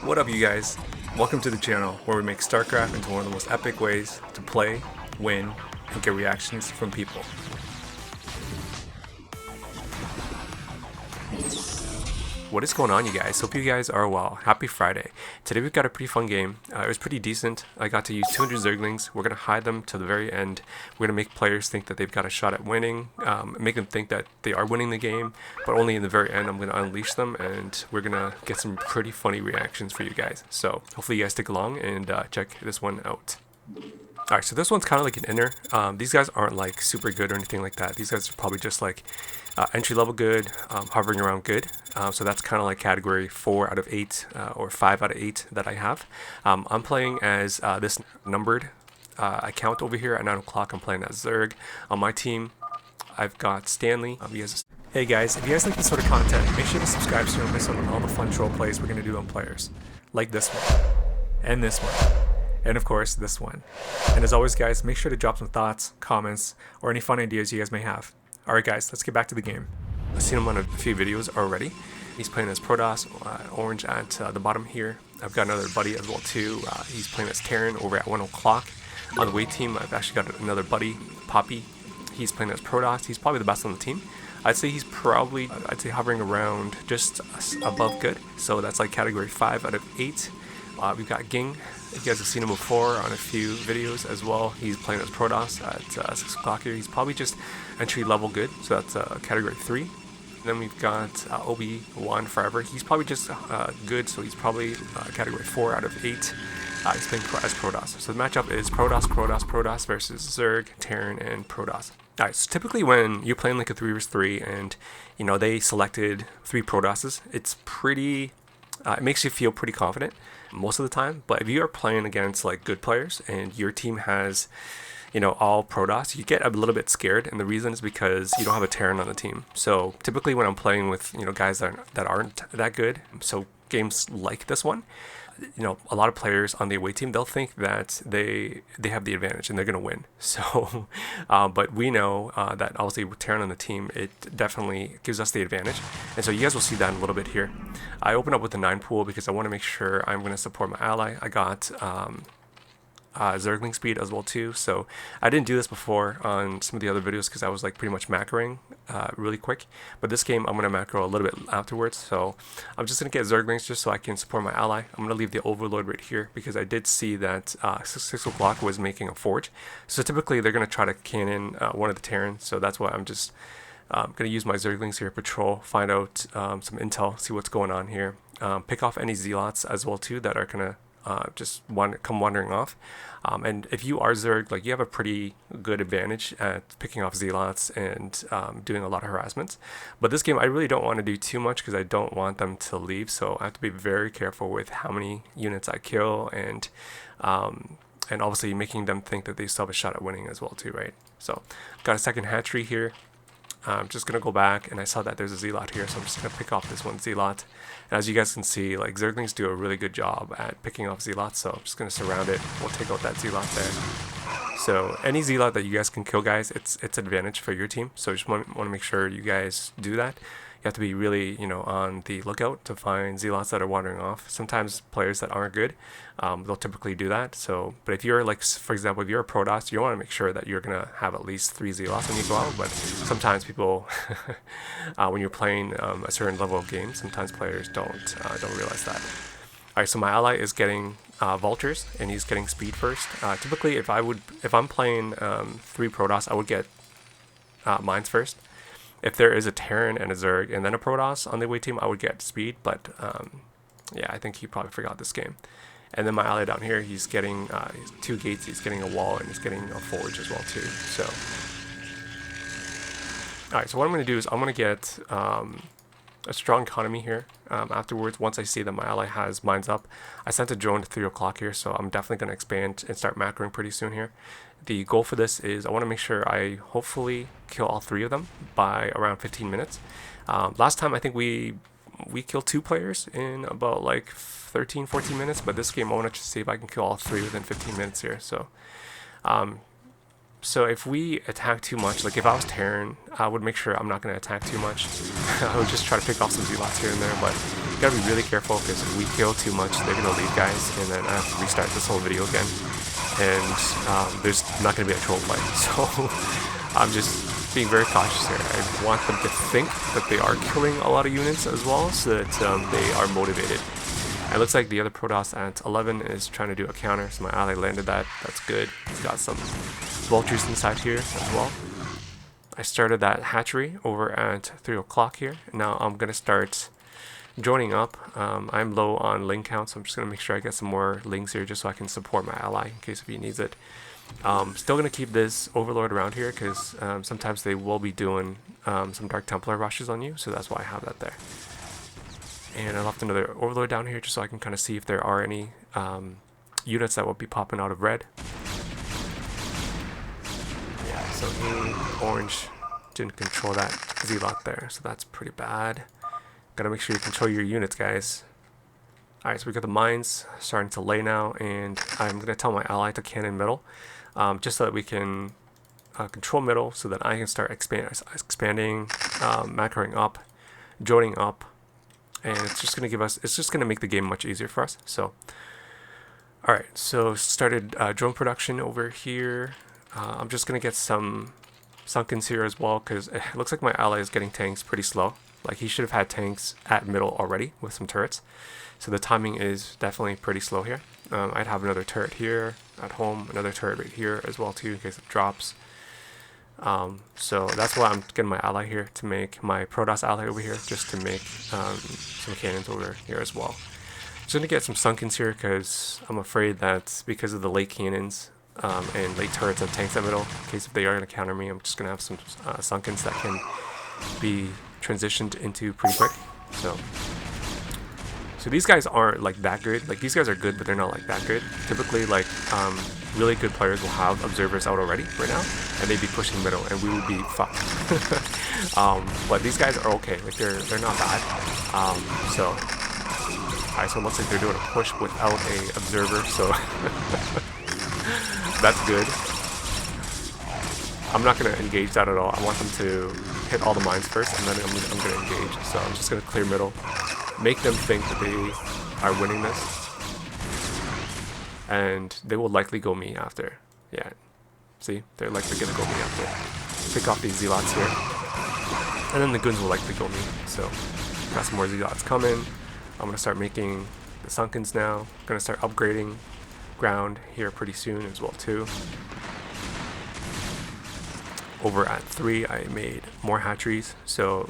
What up, you guys? Welcome to the channel where we make StarCraft into one of the most epic ways to play, win, and get reactions from people. What is going on, you guys? Hope you guys are well. Happy Friday. Today we've got a pretty fun game. It was pretty decent. I got to use 200 Zerglings. We're going to hide them to the very end. We're going to make players think that they've got a shot at winning, make them think that they are winning the game, but only in the very end I'm going to unleash them, and we're going to get some pretty funny reactions for you guys. So hopefully you guys stick along and check this one out. Alright, so this one's kind of like an inner. These guys aren't like super good or anything like that. These guys are probably just like entry level good, hovering around good. So that's kind of like category 4 out of 8 or 5 out of 8 that I have. I'm playing as this numbered account over here at 9 o'clock. I'm playing as Zerg. On my team, I've got Stanley. Hey guys, if you guys like this sort of content, make sure to subscribe so you don't miss out on all the fun troll plays we're going to do on players. Like this one, and this one. And of course, this one. And as always, guys, make sure to drop some thoughts, comments, or any fun ideas you guys may have. Alright guys, let's get back to the game. I've seen him on a few videos already. He's playing as Protoss, orange at the bottom here. I've got another buddy as well too. He's playing as Terran over at 1 o'clock. On the away team, I've actually got another buddy, Poppy. He's playing as Protoss. He's probably the best on the team. I'd say he's probably, hovering around just above good. So that's like category 5 out of 8. We've got Ging. You guys have seen him before on a few videos as well. He's playing as Protoss at 6 o'clock here. He's probably just entry level good, so that's category 3. And then we've got Obi-Wan Forever. He's probably just good, so he's probably category 4 out of 8. He's playing as Protoss. So the matchup is Protoss versus Zerg, Terran, and Protoss. Alright, so typically when you're playing like a 3 vs 3 and you know they selected 3 Protosses, it's pretty, it makes you feel pretty confident most of the time. But if you are playing against like good players and your team has, you know, all Protoss, you get a little bit scared, and the reason is because you don't have a Terran on the team. So typically when I'm playing with, you know, guys that aren't that good, so games like this one, you know, a lot of players on the away team, they'll think that they have the advantage and they're going to win. So, but we know that obviously with Terran on the team, it definitely gives us the advantage. And so you guys will see that in a little bit here. I open up with the 9 pool because I want to make sure I'm going to support my ally. I got Zergling speed as well too, so I didn't do this before on some of the other videos because I was like pretty much macroing really quick, but this game I'm going to macro a little bit afterwards. So I'm just going to get Zerglings just so I can support my ally. I'm going to leave the Overlord right here because I did see that 6 o'clock was making a forge, so typically they're going to try to cannon one of the Terrans, so that's why I'm just going to use my Zerglings here, patrol, find out some intel, see what's going on here, pick off any Zealots as well too that are going to just come wandering off. And if you are Zerg, like, you have a pretty good advantage at picking off Zealots and doing a lot of harassments. But this game I really don't want to do too much because I don't want them to leave, so I have to be very careful with how many units I kill, and obviously making them think that they still have a shot at winning as well too, right? So got a second hatchery here. I'm just going to go back, and I saw that there's a Zealot here, so I'm just going to pick off this one Zealot. And as you guys can see, like, Zerglings do a really good job at picking off Zealots, so I'm just going to surround it. We'll take out that Zealot there. So any Zealot that you guys can kill, guys, it's advantage for your team, so just want to make sure you guys do that. You have to be really, you know, on the lookout to find Zealots that are wandering off. Sometimes players that aren't good, they'll typically do that. So, but if you're like, for example, if you're a Protoss, you want to make sure that you're gonna have at least 3 Zealots when you go out. But sometimes people, when you're playing a certain level of game, sometimes players don't realize that. All right, so my ally is getting vultures, and he's getting speed first. Typically, if I'm playing 3 Protoss, I would get mines first. If there is a Terran and a Zerg and then a Protoss on the away team, I would get speed, but yeah, I think he probably forgot this game. And then my ally down here, he's getting 2 gates, he's getting a wall, and he's getting a forge as well too. So, alright, so what I'm going to do is I'm going to get a strong economy here afterwards. Once I see that my ally has mines up, I sent a drone to 3 o'clock here, so I'm definitely going to expand and start macroing pretty soon here. The goal for this is I want to make sure I hopefully kill all 3 of them by around 15 minutes. Last time I think we killed 2 players in about like 13-14 minutes, but this game I want to see if I can kill all 3 within 15 minutes here. So So if we attack too much, like if I was Terran, I would make sure I'm not going to attack too much. I would just try to pick off some Zealots here and there, but gotta be really careful because if we kill too much, they're gonna leave, guys, and then I have to restart this whole video again. And there's not gonna be a troll fight, so I'm just being very cautious here. I want them to think that they are killing a lot of units as well, so that they are motivated. It looks like the other Protoss at 11 is trying to do a counter, so my ally landed that. That's good. He's got some vultures inside here as well. I started that hatchery over at 3 o'clock here. Now I'm going to start joining up. I'm low on ling count, so I'm just going to make sure I get some more lings here just so I can support my ally in case if he needs it. Still going to keep this Overlord around here because sometimes they will be doing some Dark Templar rushes on you, so that's why I have that there. And I left another Overlord down here just so I can kind of see if there are any units that will be popping out of red. Yeah, so he, orange, didn't control that Zealot there, so that's pretty bad. Gotta make sure you control your units, guys. Alright, so we got the mines starting to lay now, and I'm gonna tell my ally to cannon middle, just so that we can control middle, so that I can start expanding, macroing up, joining up. And it's just going to give us, it's just going to make the game much easier for us. So, alright, so started drone production over here. I'm just going to get some Sunkens here as well, because it looks like my ally is getting tanks pretty slow. Like, he should have had tanks at middle already with some turrets. So the timing is definitely pretty slow here. I'd have another turret here at home, another turret right here as well too in case it drops. So that's why I'm getting my ally here to make my Protoss ally over here, just to make some cannons over here as well. Just gonna get some Sunkens here because I'm afraid that because of the late cannons and late turrets and tanks at middle, in case if they are gonna counter me, I'm just gonna have some Sunkens that can be transitioned into pretty quick. So these guys aren't like that good. Like, these guys are good, but they're not like that good. Typically, like really good players will have observers out already right now, and they'd be pushing middle, and we would be fucked. But these guys are okay. Like, they're not bad. So it looks like they're doing a push without a observer. So that's good. I'm not gonna engage that at all. I want them to hit all the mines first, and then I'm gonna engage. So I'm just gonna clear middle. Make them think that they are winning this, and they will likely go me after. Yeah, see, they're likely gonna go me after. Pick off these Zealots here, and then the goons will likely go me. So got some more Zealots coming. I'm gonna start making the Sunkens now. I'm gonna start upgrading ground here pretty soon as well too. Over at 3, I made more hatcheries. So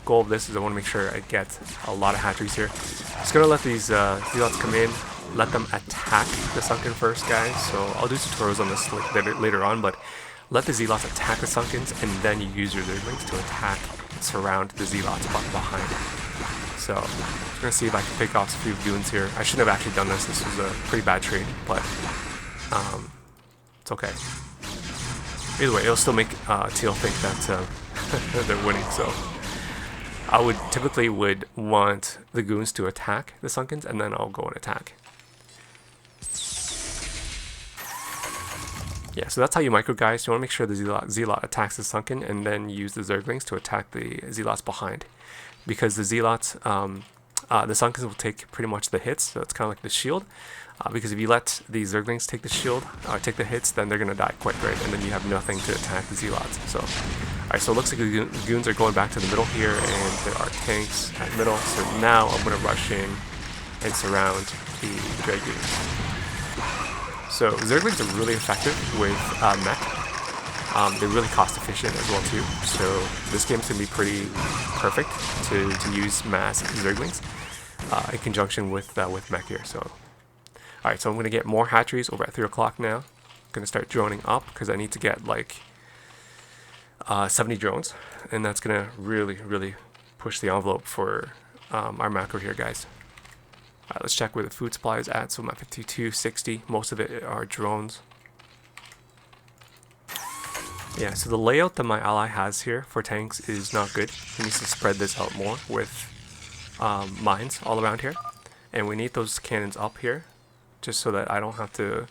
goal of this is I want to make sure I get a lot of hatcheries here. Just gonna let these Zealots come in, let them attack the Sunken first, guys. So I'll do tutorials on this later on, but let the Zealots attack the Sunkens, and then you use your Zerglings to attack and surround the Zealots behind. So I'm gonna see if I can pick off a few goons here. I shouldn't have actually done this. This was a pretty bad trade, but it's okay. Either way, it'll still make Teal think that they're winning. So I would typically want the goons to attack the Sunkens, and then I'll go and attack. Yeah, so that's how you micro, guys. You want to make sure the Zealot attacks the Sunken, and then use the Zerglings to attack the Zealots behind. Because the Zealots, the Sunkens will take pretty much the hits, so it's kind of like the shield. Because if you let the Zerglings take the shield, take the hits, then they're going to die quite quick, and then you have nothing to attack the Zealots. So, alright, so it looks like the goons are going back to the middle here, and there are tanks at middle. So now I'm going to rush in and surround the Dragoons. So Zerglings are really effective with mech. They're really cost efficient as well too. So this game's going to be pretty perfect to use mass Zerglings in conjunction with mech here. So. Alright, so I'm going to get more hatcheries over at 3 o'clock now. I'm going to start droning up because I need to get like 70 drones. And that's going to really push the envelope for our macro here, guys. Alright, let's check where the food supply is at. So I'm at 5260. Most of it are drones. Yeah, so the layout that my ally has here for tanks is not good. He needs to spread this out more with mines all around here. And we need those cannons up here, just so that I don't have to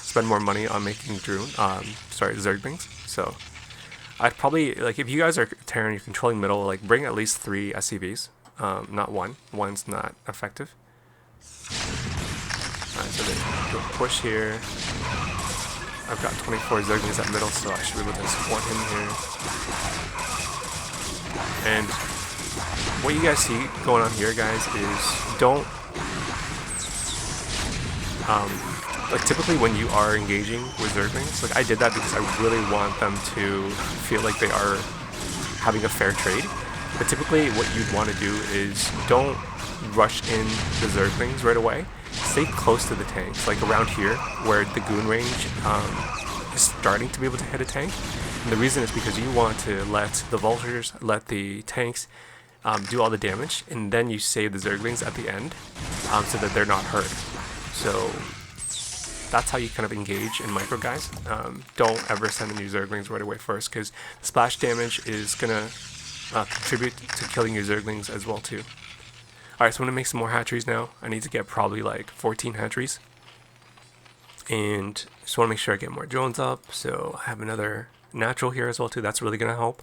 spend more money on making Zerglings. So I'd probably, like, if you guys are Terran, you're controlling middle, like, bring at least 3 SCVs Not one. One's not effective. Alright, so they push here. I've got 24 Zerglings at middle, so I should be able to support him here. And what you guys see going on here, guys, is don't like typically when you are engaging with Zerglings, like I did that because I really want them to feel like they are having a fair trade. But typically what you'd want to do is don't rush in the Zerglings right away. Stay close to the tanks, like around here where the goon range is starting to be able to hit a tank. And the reason is because you want to let the vultures, let the tanks do all the damage, and then you save the Zerglings at the end so that they're not hurt. So that's how you kind of engage in micro, guys. Don't ever send in your Zerglings right away first, because splash damage is going to contribute to killing your Zerglings as well too. Alright, so I'm going to make some more hatcheries now. I need to get probably like 14 hatcheries. And just want to make sure I get more drones up. So I have another natural here as well too. That's really going to help.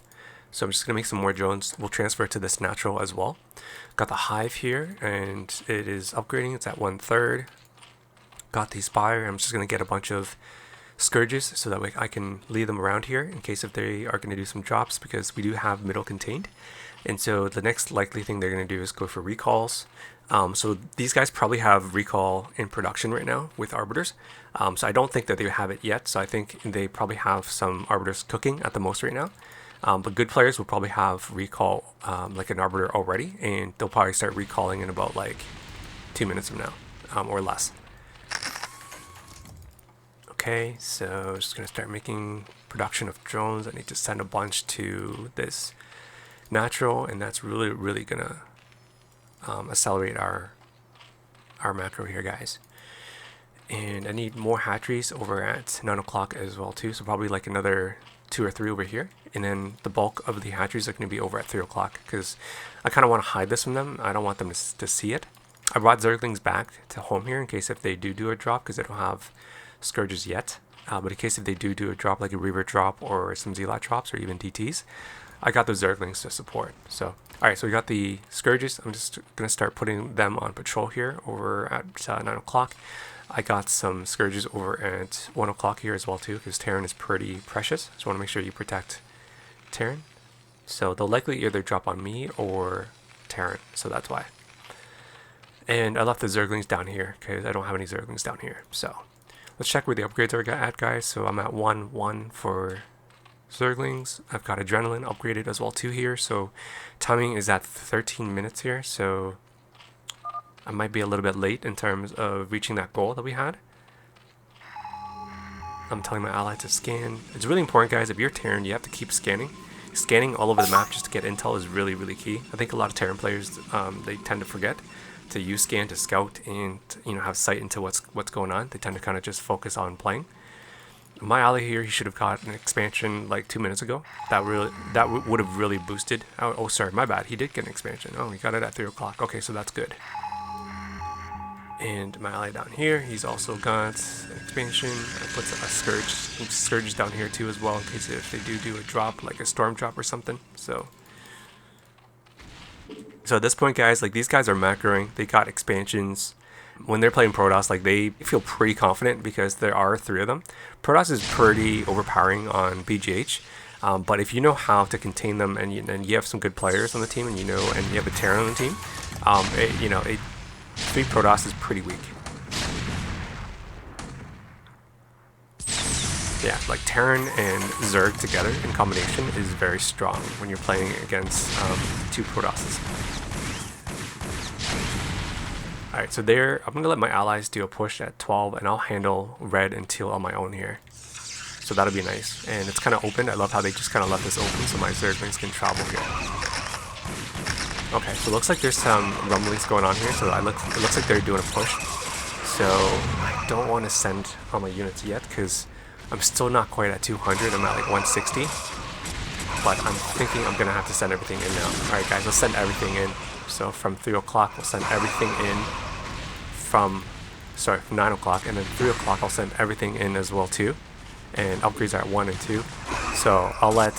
So I'm just going to make some more drones. We'll transfer to this natural as well. Got the hive here, and it is upgrading. It's at 1/3. Got the spire. I'm just going to get a bunch of scourges so that way I can leave them around here in case if they are going to do some drops, because we do have middle contained. And so the next likely thing they're going to do is go for recalls. So these guys probably have recall in production right now with arbiters. So I don't think that they have it yet. So I think they probably have some arbiters cooking at the most right now. But good players will probably have recall like an arbiter already, and they'll probably start recalling in about like 2 minutes from now or less. Okay, so just going to start making production of drones. I need to send a bunch to this natural, and that's really gonna accelerate our macro here, guys. And I need more hatcheries over at 9 o'clock as well too, so probably like another 2 or 3 over here, and then the bulk of the hatcheries are going to be over at 3 o'clock because I kind of want to hide this from them. I don't want them to see it. I brought Zerglings back to home here in case if they do a drop, because they don't have Scourges yet, but in case if they do a drop like a Reaver drop or some Zealot drops or even DTs, I got those Zerglings to support. So, alright, so we got the Scourges. I'm just going to start putting them on patrol here over at 9 o'clock. I got some Scourges over at 1 o'clock here as well too, because Terran is pretty precious. Just want to make sure you protect Terran. So they'll likely either drop on me or Terran, so that's why. And I left the Zerglings down here because I don't have any Zerglings down here. So let's check where the upgrades are at, guys. So I'm at 1-1 for Zerglings. I've got Adrenaline upgraded as well too here, so timing is at 13 minutes here, so I might be a little bit late in terms of reaching that goal that we had. I'm telling my ally to scan. It's really important, guys. If you're Terran, you have to keep scanning. Scanning all over the map just to get intel is really key. I think a lot of Terran players they tend to forget to use scan to scout and have sight into what's going on. They tend to kind of just focus on playing. My ally here, he should have got an expansion like 2 minutes ago. That would have really boosted. Oh, sorry, my bad. He did get an expansion. Oh, he got it at 3 o'clock. Okay, so that's good. And my ally down here, he's also got an expansion. I put a Scourge down here too as well in case if they do a drop, like a storm drop or something. So at this point, guys, like these guys are macroing. They got expansions. When they're playing Protoss, like they feel pretty confident because there are 3 of them. Protoss is pretty overpowering on BGH, but if you know how to contain them and you have some good players on the team and you have a Terran on the team, 3 Protoss is pretty weak. Yeah, like Terran and Zerg together in combination is very strong when you're playing against 2 Protosses. Alright, so there, I'm going to let my allies do a push at 12, and I'll handle red and teal on my own here. So that'll be nice. And it's kind of open. I love how they just kind of left this open so my Zerglings can travel here. Okay, so it looks like there's some rumblings going on here, so it looks like they're doing a push. So I don't want to send all my units yet because I'm still not quite at 200. I'm at like 160. But I'm thinking I'm going to have to send everything in now. Alright guys, let's send everything in. So from 3 o'clock, we'll send everything in from 9 o'clock, and then 3 o'clock I'll send everything in as well too. And upgrades are at 1 and 2. So I'll let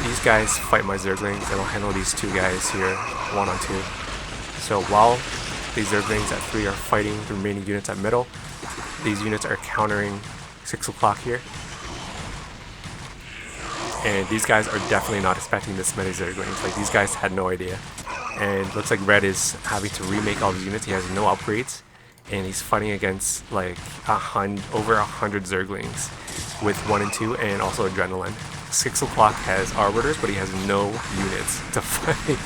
these guys fight my Zerglings, and I'll handle these two guys here, 1-on-2. So while these Zerglings at 3 are fighting the remaining units at middle, these units are countering 6 o'clock here. And these guys are definitely not expecting this many Zerglings. Like, these guys had no idea. And looks like Red is having to remake all these units. He has no upgrades, and he's fighting against like over 100 Zerglings with 1 and 2, and also Adrenaline. 6 o'clock has Arbiters, but he has no units to fight.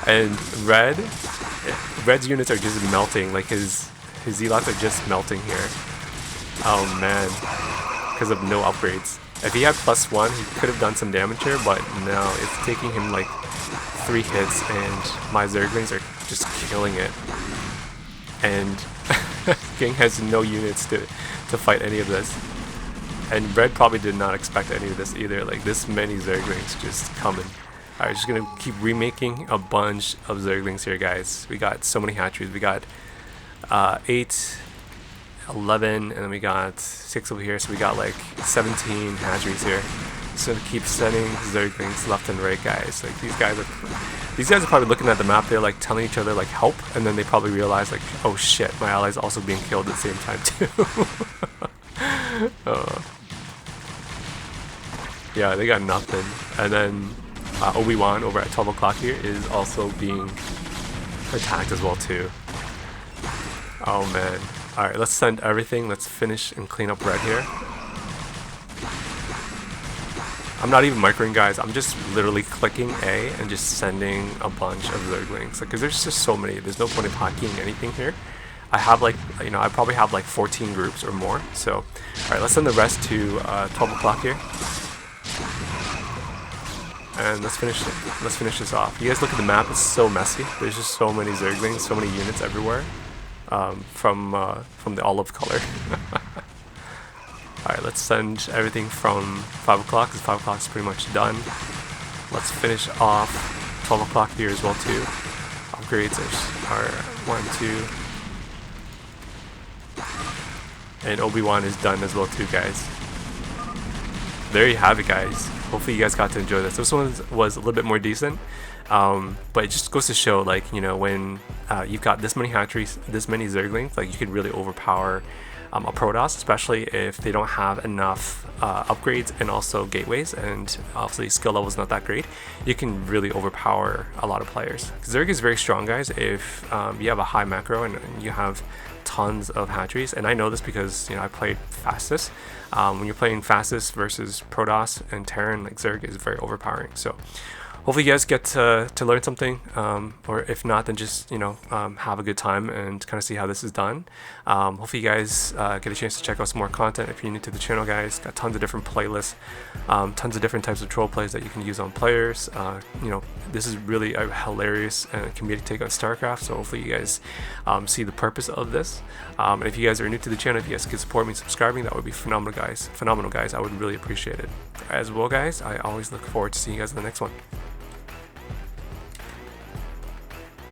And Red's units are just melting. Like his Zealots are just melting here. Oh man, because of no upgrades. If he had +1, he could have done some damage here, but no, it's taking him like 3 hits, and my Zerglings are just killing it. And King has no units to fight any of this. And Red probably did not expect any of this either. Like, this many Zerglings just coming. Alright, just gonna keep remaking a bunch of Zerglings here, guys. We got so many hatcheries. We got 8, 11, and then we got 6 over here, so we got like 17 hatcheries here. So to keep sending Zerglings left and right, guys. Like, these guys are probably looking at the map. They're like telling each other like help, and then they probably realize like, oh shit, my ally's also being killed at the same time too. Yeah, they got nothing. And then Obi-Wan over at 12 o'clock here is also being attacked as well too. Oh man. Alright, let's send everything. Let's finish and clean up Red here. I'm not even microing, guys. I'm just literally clicking A and just sending a bunch of Zerglings. Like, because there's just so many. There's no point in hockeying anything here. I have like, you know, I probably have like 14 groups or more. So, alright, let's send the rest to 12 o'clock here. And let's finish this off. You guys look at the map. It's so messy. There's just so many Zerglings, so many units everywhere. From the olive color. Alright, let's send everything from 5 o'clock, because 5 o'clock is pretty much done. Let's finish off 12 o'clock here as well too. Upgrades are 1, 2. And Obi-Wan is done as well too, guys. There you have it, guys. Hopefully you guys got to enjoy this. This one was a little bit more decent. But it just goes to show, like, you know, when you've got this many hatcheries, this many Zerglings, like, you can really overpower a Protoss, especially if they don't have enough upgrades and also gateways, and obviously skill level is not that great. You can really overpower a lot of players. Zerg is very strong, guys, if you have a high macro and you have tons of hatcheries. And I know this because, you know, I played fastest. When you're playing fastest versus Protoss and Terran, like, Zerg is very overpowering. So hopefully you guys get to learn something, or if not, then just, you know, have a good time and kind of see how this is done. Hopefully you guys get a chance to check out some more content if you're new to the channel, guys. Got tons of different playlists, tons of different types of troll plays that you can use on players. You know, this is really a hilarious and comedic take on StarCraft, so hopefully you guys see the purpose of this. And if you guys are new to the channel, if you guys could support me subscribing, that would be phenomenal, guys. I would really appreciate it. As well, guys, I always look forward to seeing you guys in the next one.